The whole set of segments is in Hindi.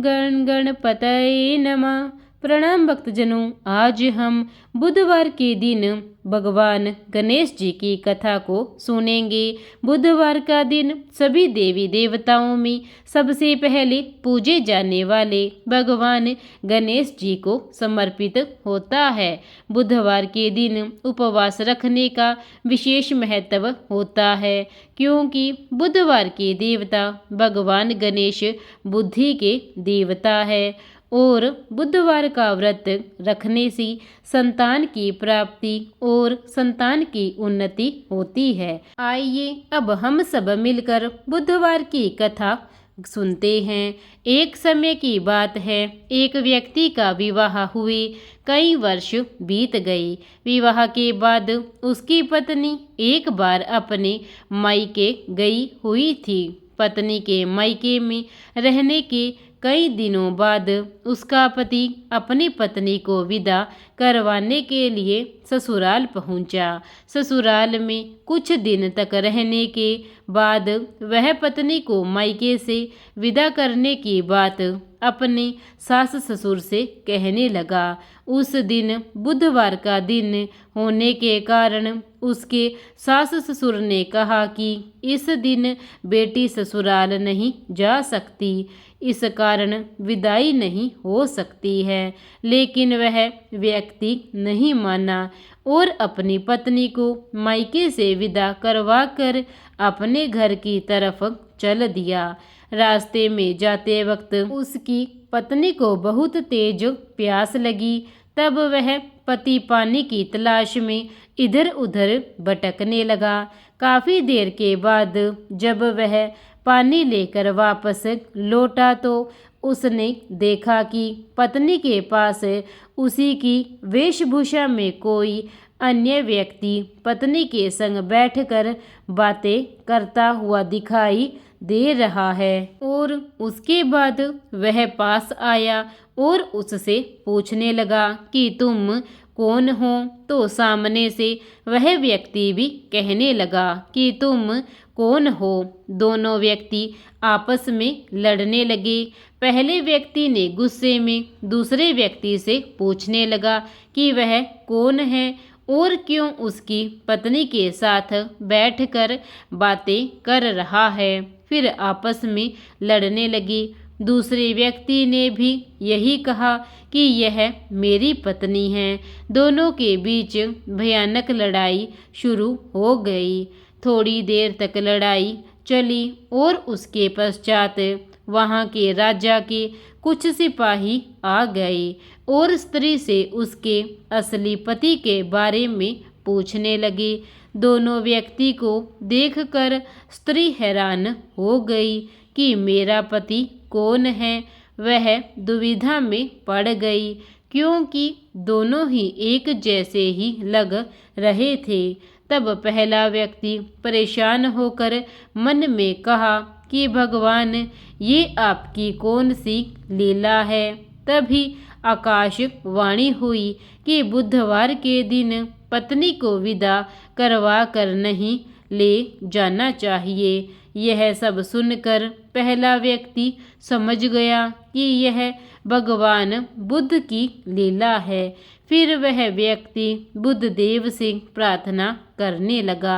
गण गणपतये नमः। प्रणाम भक्तजनों, आज हम बुधवार के दिन भगवान गणेश जी की कथा को सुनेंगे। बुधवार का दिन सभी देवी देवताओं में सबसे पहले पूजे जाने वाले भगवान गणेश जी को समर्पित होता है। बुधवार के दिन उपवास रखने का विशेष महत्व होता है, क्योंकि बुधवार के देवता भगवान गणेश बुद्धि के देवता है और बुधवार का व्रत रखने से संतान की प्राप्ति और संतान की उन्नति होती है। आइए अब हम सब मिलकर बुधवार की कथा सुनते हैं। एक समय की बात है, एक व्यक्ति का विवाह हुए कई वर्ष बीत गए। विवाह के बाद उसकी पत्नी एक बार अपने मायके गई हुई थी। पत्नी के मायके में रहने के कई दिनों बाद उसका पति अपनी पत्नी को विदा करवाने के लिए ससुराल पहुंचा। ससुराल में कुछ दिन तक रहने के बाद वह पत्नी को मायके से विदा करने की बात अपने सास ससुर से कहने लगा। उस दिन बुधवार का दिन होने के कारण उसके सास ससुर ने कहा कि इस दिन बेटी ससुराल नहीं जा सकती, इस कारण विदाई नहीं हो सकती है। लेकिन वह व्यक्ति नहीं माना और अपनी पत्नी को मायके से विदा करवाकर अपने घर की तरफ चल दिया। रास्ते में जाते वक्त उसकी पत्नी को बहुत तेज प्यास लगी। तब वह पति पानी की तलाश में इधर उधर भटकने लगा। काफी देर के बाद जब वह पानी लेकर वापस लौटा तो उसने देखा कि पत्नी के पास उसी की वेशभूषा में कोई अन्य व्यक्ति पत्नी के संग बैठकर बातें करता हुआ दिखाई दे रहा है। और उसके बाद वह पास आया और उससे पूछने लगा कि तुम कौन हो? तो सामने से वह व्यक्ति भी कहने लगा कि तुम कौन हो? दोनों व्यक्ति आपस में लड़ने लगे। पहले व्यक्ति ने गुस्से में दूसरे व्यक्ति से पूछने लगा कि वह कौन है और क्यों उसकी पत्नी के साथ बैठकर बातें कर रहा है। फिर आपस में लड़ने लगे। दूसरे व्यक्ति ने भी यही कहा कि यह मेरी पत्नी है। दोनों के बीच भयानक लड़ाई शुरू हो गई। थोड़ी देर तक लड़ाई चली और उसके पश्चात वहां के राजा के कुछ सिपाही आ गए और स्त्री से उसके असली पति के बारे में पूछने लगे। दोनों व्यक्ति को देखकर स्त्री हैरान हो गई कि मेरा पति कौन है। वह दुविधा में पड़ गई, क्योंकि दोनों ही एक जैसे ही लग रहे थे। तब पहला व्यक्ति परेशान होकर मन में कहा कि भगवान, ये आपकी कौन सी लीला है। तभी आकाशवाणी हुई कि बुधवार के दिन पत्नी को विदा करवा कर नहीं ले जाना चाहिए। यह सब सुनकर पहला व्यक्ति समझ गया कि यह भगवान बुद्ध की लीला है। फिर वह व्यक्ति बुद्ध देव से प्रार्थना करने लगा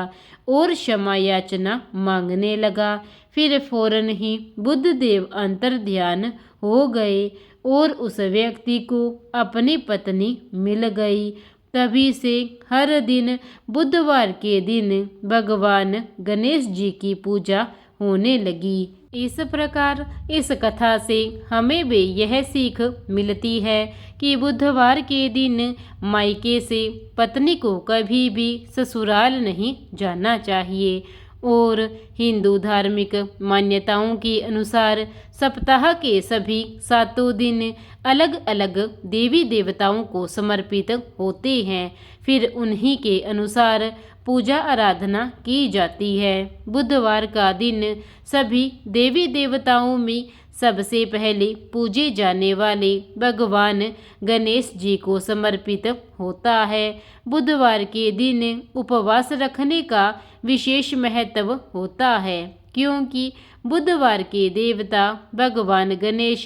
और क्षमा याचना मांगने लगा। फिर फौरन ही बुद्ध देव अंतर्ध्यान हो गए और उस व्यक्ति को अपनी पत्नी मिल गई। तभी से हर दिन बुधवार के दिन भगवान गणेश जी की पूजा होने लगी। इस प्रकार इस कथा से हमें भी यह सीख मिलती है कि बुधवार के दिन मायके से पत्नी को कभी भी ससुराल नहीं जाना चाहिए। और हिंदू धार्मिक मान्यताओं के अनुसार सप्ताह के सभी 7 दिन अलग अलग देवी देवताओं को समर्पित होते हैं। फिर उन्हीं के अनुसार पूजा आराधना की जाती है। बुधवार का दिन सभी देवी देवताओं में सबसे पहले पूजे जाने वाले भगवान गणेश जी को समर्पित होता है। बुधवार के दिन उपवास रखने का विशेष महत्व होता है, क्योंकि बुधवार के देवता भगवान गणेश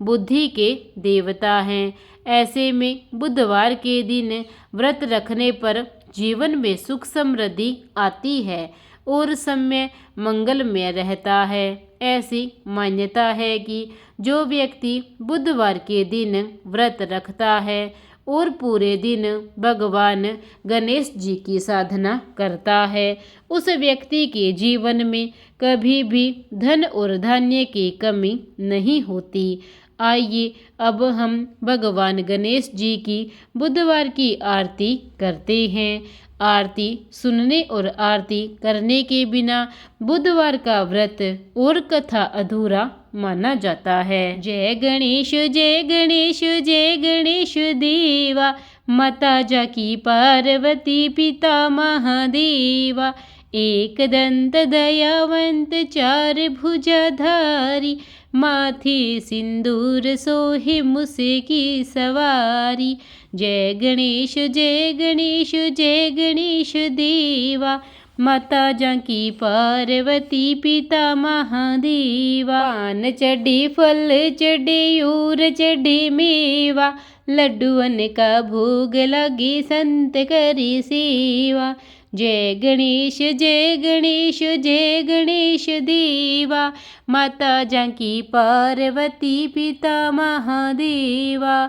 बुद्धि के देवता हैं। ऐसे में बुधवार के दिन व्रत रखने पर जीवन में सुख समृद्धि आती है और समय मंगलमय रहता है। ऐसी मान्यता है कि जो व्यक्ति बुधवार के दिन व्रत रखता है और पूरे दिन भगवान गणेश जी की साधना करता है, उस व्यक्ति के जीवन में कभी भी धन और धान्य की कमी नहीं होती। आइए अब हम भगवान गणेश जी की बुधवार की आरती करते हैं। आरती सुनने और आरती करने के बिना बुधवार का व्रत और कथा अधूरा माना जाता है। जय गणेश जय गणेश जय गणेश देवा, माता जाकी पार्वती पिता महादेवा। एक दंत दयावंत चार भुजाधारी, माथे सिंदूर सोहे मुसे की सवारी। जय गणेश जय गणेश जय गणेश देवा, माता जाकी पार्वती पिता महादेवा। पान चढ़े फल चढ़े और चढ़े मेवा, लड्डुअन का भोग लगे संत करे सेवा। जय गणेश जय गणेश जय गणेश देवा, माता जाकी पार्वती पिता महादेवा।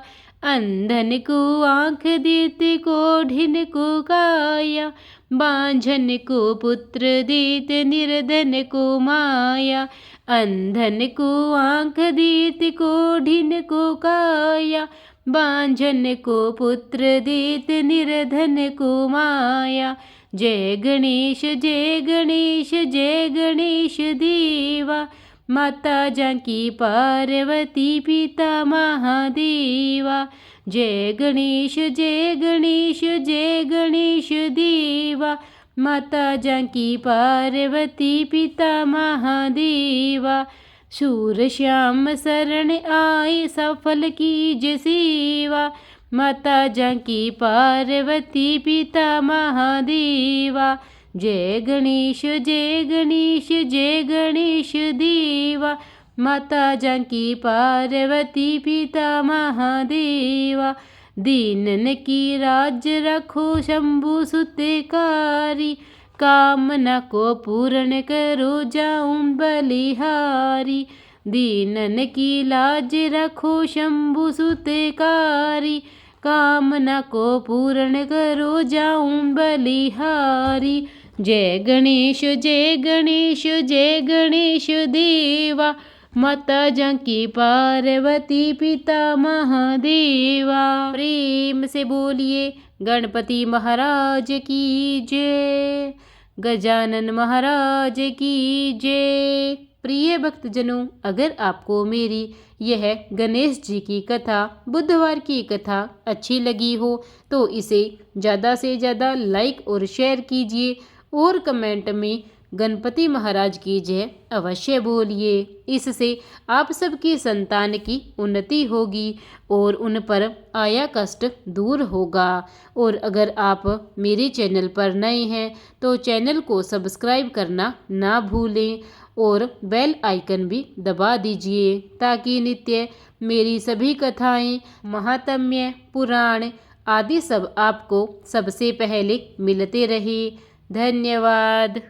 अंधन को आँख देते कोढ़िन को काया, बांझन को पुत्र देते निर्धन को माया। अंधन को आँख देते कोढ़िन को काया, बांझन को पुत्र देते निर्धन को माया। जय गणेश जय गणेश जय गणेश देवा, माता जाकी पार्वती पिता महादेवा। जय गणेश जय गणेश जय गणेश देवा, माता जाकी पार्वती पिता महादेवा। शूर श्याम शरण आए सफल कीज सेवा, माता जाकी पार्वती पिता महादेवा। जय गणेश जय गणेश जय गणेश देवा, माता जाकी पार्वती पिता महादेवा। दीनन की राज रखो शंभु सुतकारी, कामना को पूर्ण करो जाऊं बलिहारी। दीनन की लाज रखो शंभु सुतकारी, कामना को पूर्ण करो जाऊं बलिहारी। जय गणेश जय गणेश जय गणेश देवा, माता जाकी पार्वती पिता महादेवा। प्रेम से बोलिए गणपति महाराज की जय, गजानन महाराज की जय। प्रिय भक्तजनों, अगर आपको मेरी यह गणेश जी की कथा, बुधवार की कथा अच्छी लगी हो तो इसे ज़्यादा से ज़्यादा लाइक और शेयर कीजिए और कमेंट में गणपति महाराज की जय अवश्य बोलिए। इससे आप सबकी संतान की उन्नति होगी और उन पर आया कष्ट दूर होगा। और अगर आप मेरे चैनल पर नए हैं तो चैनल को सब्सक्राइब करना ना भूलें और बेल आइकन भी दबा दीजिए ताकि नित्य मेरी सभी कथाएं, महात्म्य, पुराण आदि सब आपको सबसे पहले मिलते रहे। धन्यवाद।